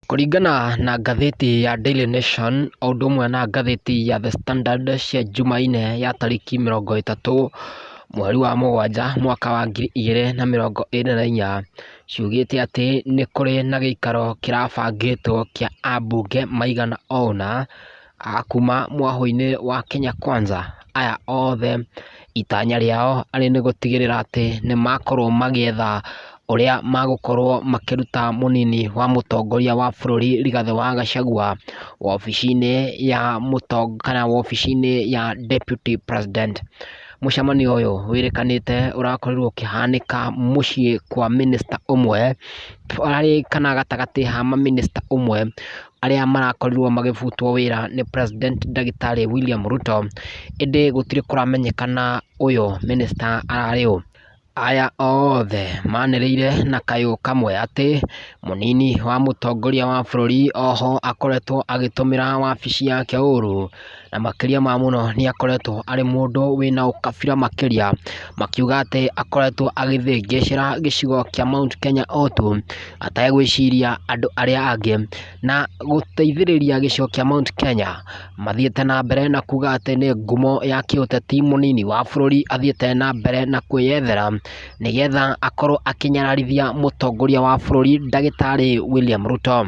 Kũringana na ngathĩti ya Daily Nation o ũndũ ũmwe na ngathĩti ya The Standard cia Jumaine ya tarĩki 30 mweri wa mũgwanja mwaka wa 2024 ciugĩte atĩ nĩ kũrĩ na gĩikaro kĩrabangĩtwo kĩa ambunge maigana ũna a kuma mwahũ-inĩ wa Kenya Kwanza. Aya othe itanya rĩao arĩ nĩ gũtigĩrĩra atĩ nĩ makorwo magĩetha ũrĩa magũkorwo makĩruta mũnini wa mũtongoria wa bũrũri Rigathĩ wa Gachagua wabici-inĩ ya wabici-inĩ ya Deputy President. Mũcemanio ũyũ wĩrĩkanĩte ũrakorirwo ũkĩhanĩka mũciĩ kwa minister ũmwe kana gatagatĩ ha mamĩnĩsta ũmwe arĩa marakorirwo magĩbutwo wĩra nĩ President Ndagĩtarĩ William Ruto, ĩndĩ gũtirĩ kũramenyekana ũyũ minister ararĩ ũ. Aya othe manĩrĩire na kayũ kamwe atĩ mũnini wa mũtongoria wa bũrũri oho akoretwo agĩtũmĩra wabici yake ũũru, na makĩria ma mũno nĩ akoretwo arĩ mũndũ wĩna ũkabira makĩria, makiuga atĩ akoretwo agĩthĩngĩcĩra gĩcigo kĩa Mount Kenya o tu ategwĩciria andũ arĩa angĩ, na gũteithĩrĩria gĩcigo kĩa Mount Kenya. Mathiĩte na mbere na kuga atĩ nĩ ngumo ya kĩũteti mũnini wa bũrũri athiĩte na mbere na kwĩyethera nĩgetha akorwo akĩnyararithia mũtongoria wa bũrũri Ndagĩtarĩ William Ruto.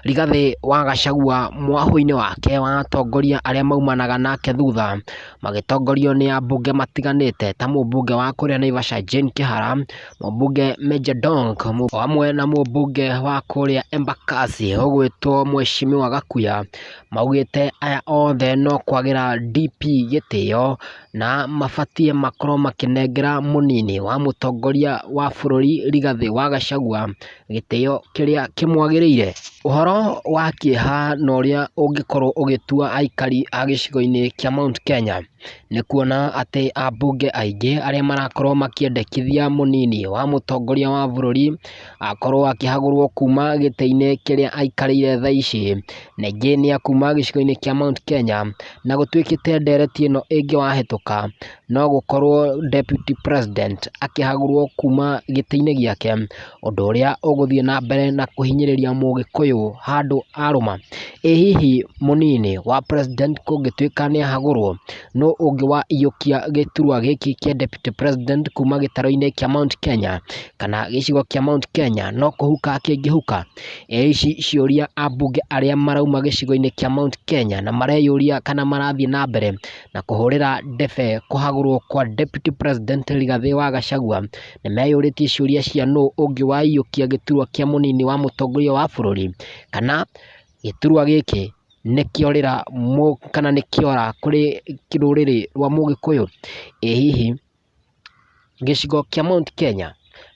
Rigathĩ wa Gachagua mwahũ-inĩ wake wa atongoria arĩa maumanaga nake thutha magĩtongorio nĩ ambunge matiganĩte ta mũmbunge wa kũrĩa Naivasha Jane Kĩhara, mũmbunge Major Dong hamwe na mũmbunge wa kũrĩa Embakasi ũgwĩtwo Mheshimiwa Gakuya. Maugĩte aya othe no kwagĩra DP gĩtĩo na mabatie makorwo makĩnengera mũnini wa mũtongoria wa bũrũri Rigathĩ wa Gachagua gĩtĩo kĩrĩa kĩmwagĩrĩire. Ũhoro wa kĩeha na ũrĩa ũngĩkorwo ũgĩtua aikari a gĩcigo-inĩ kĩa Mount Kenya nĩ kuona atĩ ambunge aingĩ arĩa marakorwo makĩendekithia mũnini wa mũtongoria wa bũrũri akorwo akĩhagũrwo kuma gĩtĩ-inĩ kĩrĩa aikarĩire thaa ici, na aingĩ nĩ a kuma gĩcigo-inĩ kĩa Mount Kenya, na gũtuĩkĩte ndereti ĩno ĩngĩ wahĩtũka no gũkorwo Deputy President akĩhagũrwo kuma gĩtĩ-inĩ gĩake, ũndũ ũrĩa ũgũthiĩ na mbere na kũhinyĩrĩria mũgĩkũyũ handũ arũma. Ĩ hihi mũnini wa president kũngĩtuĩka nĩ ahagũrwo, no ũngĩ wa iyũkia gĩturwa gĩkĩ kĩa Deputy President kuma gĩtaro-inĩ kĩa Mount Kenya kana gĩcigo kĩa Mount Kenya no kũhuka kĩngĩhuka? Ici ciũria ambunge arĩa marauma gĩcigo-inĩ kĩa Mount Kenya na mareyũria kana marathiĩ na mbere na kũhũrĩra ndebe kũhagũrwo kwa Deputy President Rigathĩ wa Gachagua nĩ meyũrĩtie ciũria cia nũ ũngĩ wa iyũkia gĩturwa kĩa mũnini wa mũtongoria wa bũrũri, kana gĩturwa gĩkĩ nĩ kĩorĩra kana nĩ kĩora kũrĩ rũrĩrĩ rwa mũgĩkũyũ. Ĩ hihi gĩcigo kĩa Mount Kenya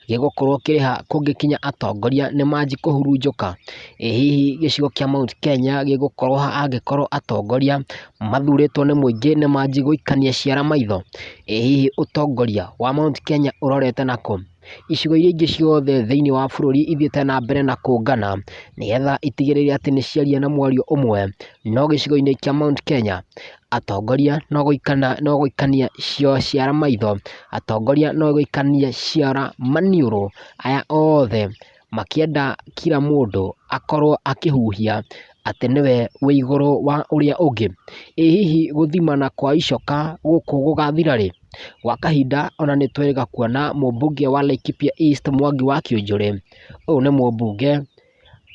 gĩgũkorwo kĩrĩha kũngĩkinya atongoria nĩ manji kũhurunjũka? Ĩ hihi gĩcigo kĩa Mount Kenya gĩgũkorwo angĩkorwo atongoria mathurĩtwo nĩ mũingĩ nĩ manji gũikania ciara maitho? Ĩ hihi ũtongoria wa Mount Kenya ũrorete nakũ? Icigo iria ingĩ ciothe thĩinĩ wa bũrũri ithiĩte na mbere na kũngana nĩgetha itigĩrĩre atĩ nĩ ciaria na mwario ũmwe, no gĩcigo-inĩ kĩa Mount Kenya atongoria no gũikania ciara maitho, atongoria no gũikania ciara maniũrũ. Aya othe makĩenda kila mũndũ akorwo akĩhuhia atĩ nĩwe wĩ igũrũ wa ũrĩa ũngĩ. Ĩ hihi gũthimana kwa icoka gũkũ gũgathira rĩ? Gwa kahinda ona nĩ twĩrĩga kuona mũmbunge wa Laikipia East Mwangi wa Kĩũnjũrĩ, ũyũ nĩ mũmbunge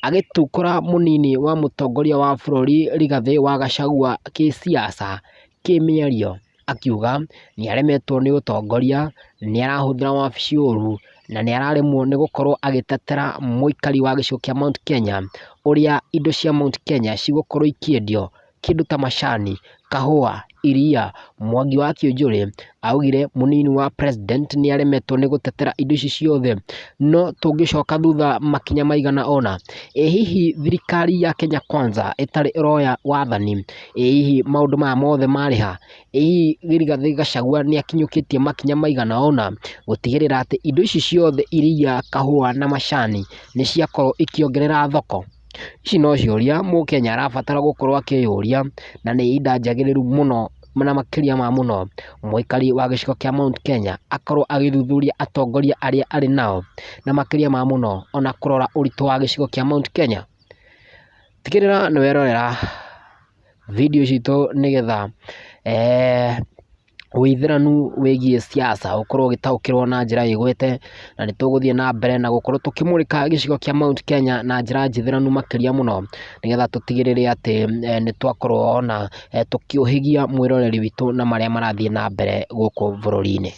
agĩtukũra mũnini wa mũtongoria wa bũrũri Rigathĩ wa Gachagua kĩsiasa kĩmĩario, akiuga nĩ aremetwo nĩ ũtongoria, nĩ arahũthĩra wabici ũũru na nĩ araremwo nĩ gũkorwo agĩtetera mũikari wa gĩcigo kĩa Mount Kenya ũrĩa indo cia Mount Kenya cigũkorwo ikĩendio, kĩndũ ta macani, kahũa, iria. Mwangi wa Kĩũnjũrĩ augire mũnini wa president nĩ aremetwo nĩ gũtetera indo ici ciothe. No tũngĩcoka thutha makinya maigana ona, ĩ hihi thirikari ya Kenya Kwanza ĩtarĩ ĩroya wathani, ĩ hihi maũndũ maya mothe marĩha? Ĩ hihi Rigathĩ Gachagua nĩ akinyũkĩtie makinya maigana ona gũtigĩrĩra atĩ indo ici ciothe, iria, kahũa na macani, nĩ ciakorwo ikĩongerera thoko? Ici no ciũria mũkenya arabatara gũkorwo akĩyũria, na nĩ ihinda njagĩrĩru mũno na makĩria ma mũno mũikari wa gĩcigo kĩa Mount Kenya akorwo agĩthuthuria atongoria arĩa arĩ nao, na makĩria ma mũno ona kũrora ũritũ wa gĩcigo kĩa Mount Kenya. tigĩrĩra nĩ werorera video citũ nĩgetha wĩithĩranu wĩgiĩ siasa ũkorwo ũgĩtaũkĩrwo na njĩra ĩgwete, na nĩ tũgũthiĩ na mbere na gũkorwo tũkĩmũrĩka gĩcigo kĩa Mount Kenya na njĩra njĩthĩranu makĩria mũno, nĩgetha tũtigĩrĩre atĩ nĩ twakorwo ona tũkĩũhĩgia mwĩroreri witũ na marĩa marathiĩ na mbere gũkũ bũrũri-inĩ.